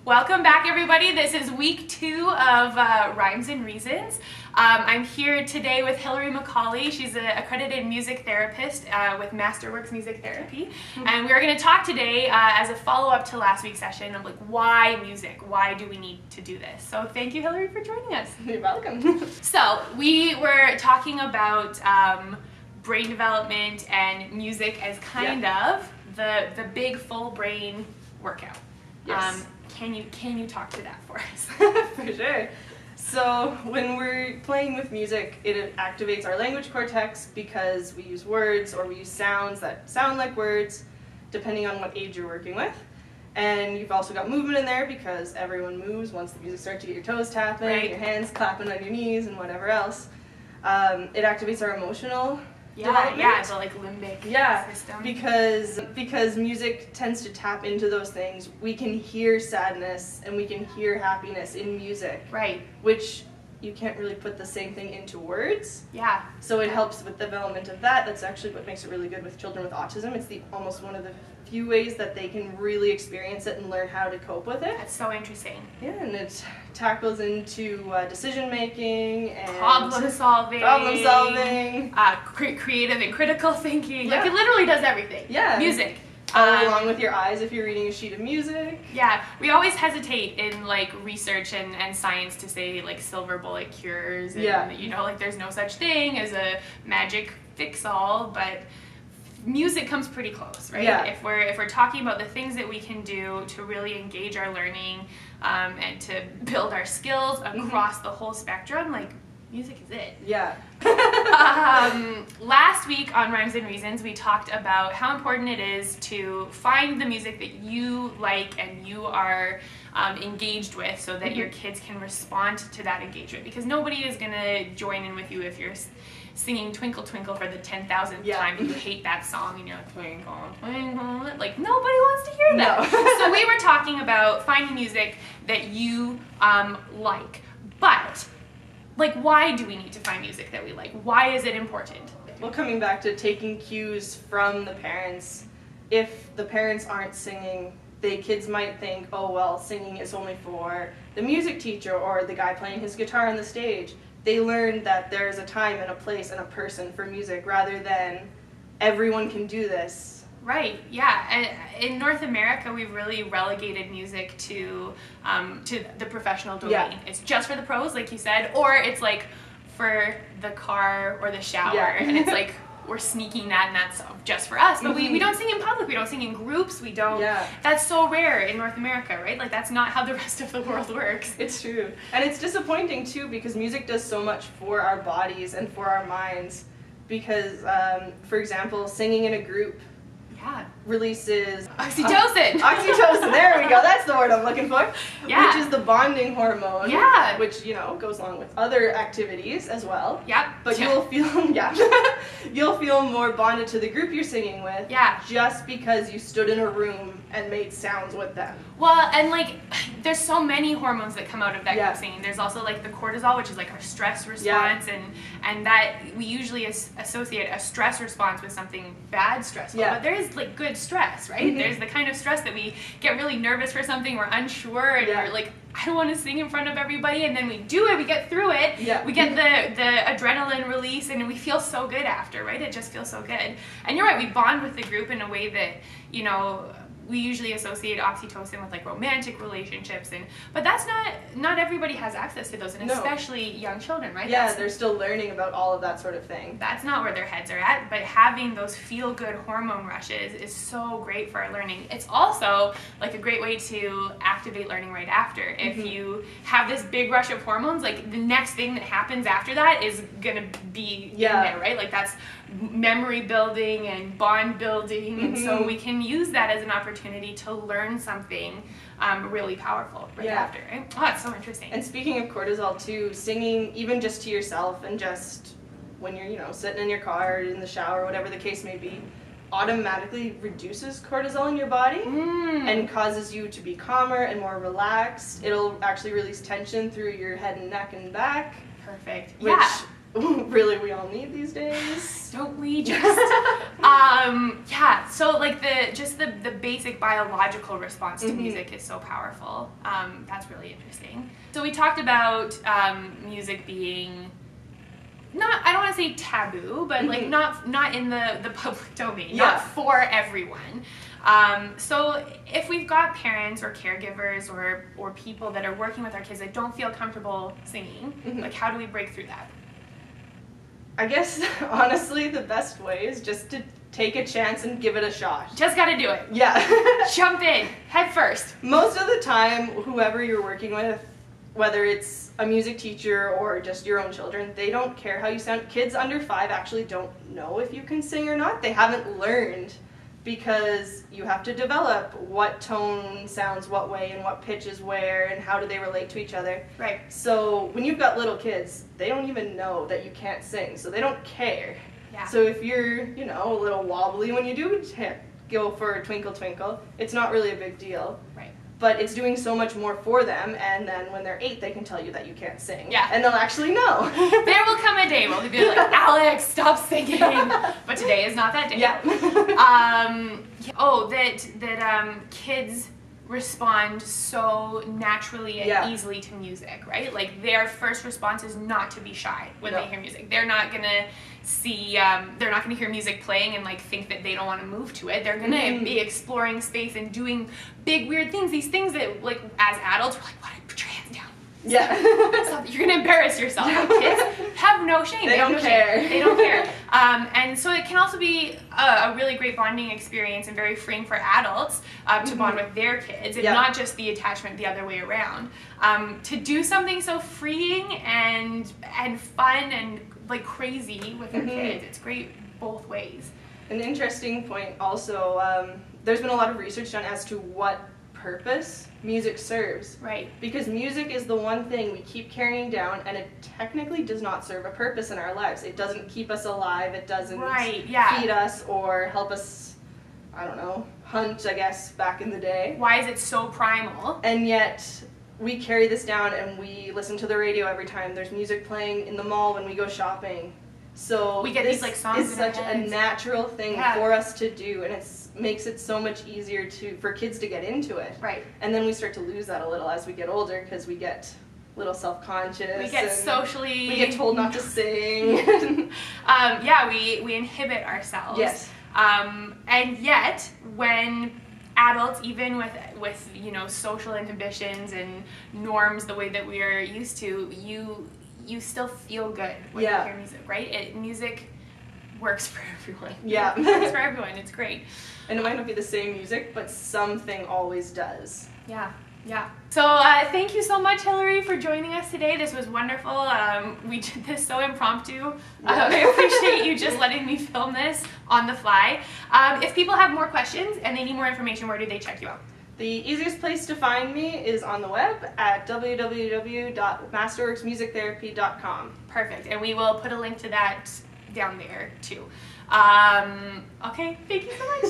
Welcome back, everybody. This is week 2 of Rhymes and Reasons. I'm here today with Hilary McCauley. She's an accredited music therapist with Masterworks Music Therapy. And we're going to talk today as a follow-up to last week's session of why music? Why do we need to do this? So thank you, Hilary, for joining us. You're welcome. So we were talking about brain development and music as kind of the big full brain workout. Yes. Can you talk to that for us? For sure. So when we're playing with music, it activates our language cortex because we use words or we use sounds that sound like words, depending on what age you're working with. And you've also got movement in there because everyone moves once the music starts. You get your toes tapping, Right. your hands clapping on your knees, and whatever else. It activates our emotional development. Yeah, the limbic system. Because music tends to tap into those things. We can hear sadness and we can hear happiness in music. Right. Which you can't really put the same thing into words. Yeah. So it helps with the development of that. That's actually what makes it really good with children with autism. It's almost one of the few ways that they can really experience it and learn how to cope with it. That's so interesting. Yeah, and it tackles into decision making and Problem solving, creative and critical thinking. Yeah. It literally does everything. Yeah. Music. Along with your eyes if you're reading a sheet of music. Yeah, we always hesitate in research and science to say silver bullet cures and there's no such thing as a magic fix-all, but music comes pretty close, right? Yeah. If we're talking about the things that we can do to really engage our learning and to build our skills across the whole spectrum, music is it. Yeah. Last week on Rhymes and Reasons, we talked about how important it is to find the music that you like and you are engaged with so that your kids can respond to that engagement, because nobody is going to join in with you if you're singing Twinkle Twinkle for the 10,000th time and you hate that song and you're like, twinkle, twinkle, nobody wants to hear that. No. So we were talking about finding music that you like, but why do we need to find music that we like? Why is it important? Well, coming back to taking cues from the parents, if the parents aren't singing, the kids might think, oh, well, singing is only for the music teacher or the guy playing his guitar on the stage. They learn that there's a time and a place and a person for music rather than everyone can do this. Right, yeah. And in North America, we've really relegated music to the professional domain. Yeah. It's just for the pros, like you said, or it's for the car or the shower, and it's we're sneaking that and that's just for us. But we don't sing in public, we don't sing in groups, we don't. Yeah. That's so rare in North America, right? That's not how the rest of the world works. It's true. And it's disappointing too because music does so much for our bodies and for our minds because, for example, singing in a group releases oxytocin. Oxytocin, there we go, that's the word I'm looking for. Yeah. Which is the bonding hormone. Yeah. Which, goes along with other activities as well. Yep. But you'll feel more bonded to the group you're singing with. Yeah. Just because you stood in a room and made sounds with them. Well, and there's so many hormones that come out of that group singing. There's also the cortisol, which is our stress response, and that we usually associate a stress response with something bad stressful. Yeah. But there is good stress, right? There's the kind of stress that we get really nervous for something, we're unsure, and we're I don't want to sing in front of everybody, and then we do it, we get through it, we get the adrenaline release, and we feel so good after, right? It just feels so good. And you're right, we bond with the group in a way that, we usually associate oxytocin with romantic relationships, but that's not everybody has access to those, and especially young children, right? Yeah, they're still learning about all of that sort of thing. That's not where their heads are at, but having those feel-good hormone rushes is so great for our learning. It's also a great way to activate learning right after. If you have this big rush of hormones, the next thing that happens after that is gonna be in there, right? That's memory building and bond building, and so we can use that as an opportunity to learn something really powerful after. Right? Oh, it's so interesting. And speaking of cortisol too, singing even just to yourself and just when you're sitting in your car or in the shower, whatever the case may be, automatically reduces cortisol in your body and causes you to be calmer and more relaxed. It'll actually release tension through your head and neck and back. Perfect. Which really we all need these days. Don't we just? Yeah. So like the basic biological response to music is so powerful. That's really interesting. So we talked about music being I don't want to say taboo, but like not in the public domain, not for everyone. So if we've got parents or caregivers or people that are working with our kids that don't feel comfortable singing, like how do we break through that? I guess, honestly, the best way is just to take a chance and give it a shot. Just gotta do it. Yeah. Jump in, head first. Most of the time, whoever you're working with, whether it's a music teacher or just your own children, they don't care how you sound. Kids under 5 actually don't know if you can sing or not. They haven't learned, because you have to develop what tone sounds what way and what pitch is where and how do they relate to each other. Right. So when you've got little kids, they don't even know that you can't sing, so they don't care. Yeah. So if you're, a little wobbly when you do go for Twinkle Twinkle, it's not really a big deal. Right. But it's doing so much more for them, and then when they're 8, they can tell you that you can't sing. Yeah. And they'll actually know. There will come a day where they'll be like, Alex, stop singing. But today is not that day. Yeah. That kids respond so naturally and easily to music, right? Like their first response is not to be shy when they hear music. They're not gonna they're not gonna hear music playing and like think that they don't want to move to it. They're gonna be exploring space and doing big weird things. These things that like as adults we're like, what? Put your hands down. Yeah. Stop. You're gonna embarrass yourself. Like, kids have no shame. They don't care. They don't care. And so it can also be a really great bonding experience and very freeing for adults to bond with their kids, and not just the attachment the other way around. To do something so freeing and fun and like crazy with their kids, it's great both ways. An interesting point also, there's been a lot of research done as to what purpose music serves. Right. Because music is the one thing we keep carrying down, and it technically does not serve a purpose in our lives. It doesn't keep us alive, it doesn't feed us or help us, I don't know, hunt, I guess, back in the day. Why is it so primal? And yet we carry this down and we listen to the radio every time there's music playing in the mall when we go shopping. So we get these like songs is such a natural thing for us to do, and it makes it so much easier for kids to get into it. Right. And then we start to lose that a little as we get older, because we get a little self-conscious. We get socially. We get told not to sing. We inhibit ourselves. Yes. And yet, when adults, even with social inhibitions and norms the way that we are used to, you still feel good when you hear music, right? Music works for everyone. Yeah. It works for everyone. It's great. And it might not be the same music, but something always does. Yeah. So thank you so much, Hilary, for joining us today. This was wonderful. We did this so impromptu. I appreciate you just letting me film this on the fly. If people have more questions and they need more information, where do they check you out? The easiest place to find me is on the web at www.masterworksmusictherapy.com. Perfect. And we will put a link to that down there too. Okay, thank you so much.